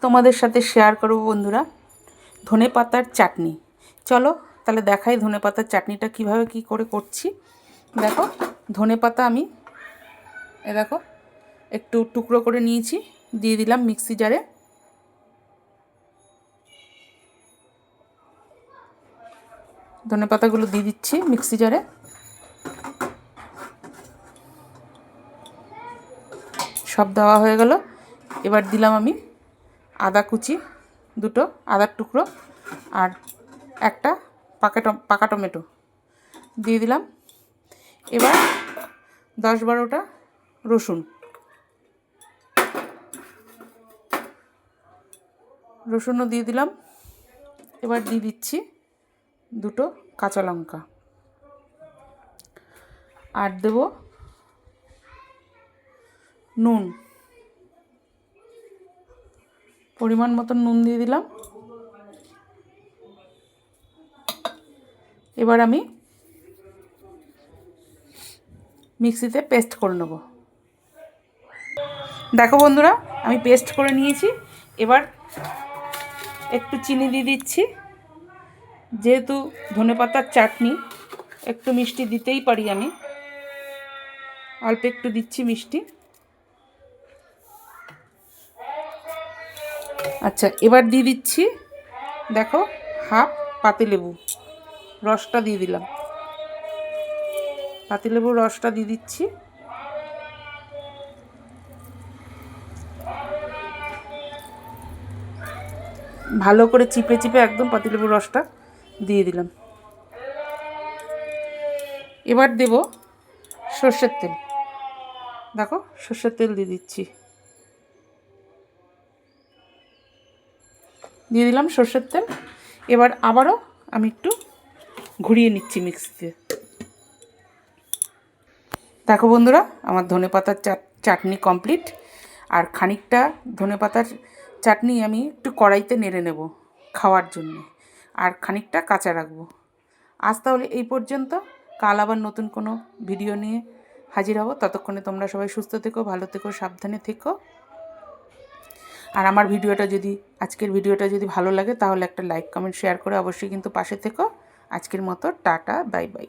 তোমাদের সাথে শেয়ার করব বন্ধুরা ধনে পাতার চাটনি। চলো তাহলে দেখাই ধনে পাতার চাটনিটা কিভাবে কি করে করছি। দেখো ধনে পাতা আমি দেখো একটু টুকরো করে নিয়েছি, দিয়ে দিলাম মিক্সি জারে। ধনে পাতাগুলো দিয়ে দিচ্ছি মিক্সি জারে। সব দেওয়া হয়ে গেল। এবার দিলাম আমি আদা কুচি, দুটো আদার টুকরো আর একটা পাকা টমেটো দিয়ে দিলাম। এবার 10-12টা রসুনও দিয়ে দিলাম। এবার দিয়ে দিচ্ছি 2টো কাঁচা লঙ্কা আর দেব নুন, পরিমাণ মতন নুন দিয়ে দিলাম। এবার আমি মিক্সিতে পেস্ট করে নেব। দেখো বন্ধুরা আমি পেস্ট করে নিয়েছি। এবার একটু চিনি দিয়ে দিচ্ছি, যেহেতু ধনেপাতার চাটনি একটু মিষ্টি দিতেই পারি আমি, অল্প একটু দিচ্ছি মিষ্টি। আচ্ছা এবার দিয়ে দিচ্ছি দেখো হাফ পাতিলেবু রসটা দিয়ে দিলাম। পাতিলেবুর রসটা দিয়ে দিচ্ছি। ভালো করে চিপে চিপে একদম পাতিলেবুর রসটা দিয়ে দিলাম। এবার দেব সর্ষের তেল। দেখো সর্ষের তেল দিয়ে দিচ্ছি, দিয়ে দিলাম সর্ষের তেল। এবার আবারও আমি একটু ঘুরিয়ে নিচ্ছি মিক্সিতে। দেখো বন্ধুরা আমার ধনেপাতার চাটনি কমপ্লিট। আর খানিকটা ধনেপাতার চাটনি আমি একটু কড়াইতে নেড়ে নেব খাওয়ার জন্য, আর খানিকটা কাঁচা রাখবো। আজ তাহলে এই পর্যন্ত, কাল আবার নতুন কোনো ভিডিও নিয়ে হাজির হব। ততক্ষণে তোমরা সবাই সুস্থ থেকো, ভালো থেকো, সাবধানে থেকো। আর আমার আজকের ভিডিওটা যদি ভালো লাগে তাহলে একটা লাইক কমেন্ট শেয়ার করে অবশ্যই কিন্তু পাশে থেকো। আজকের মতো টাটা, বাই বাই।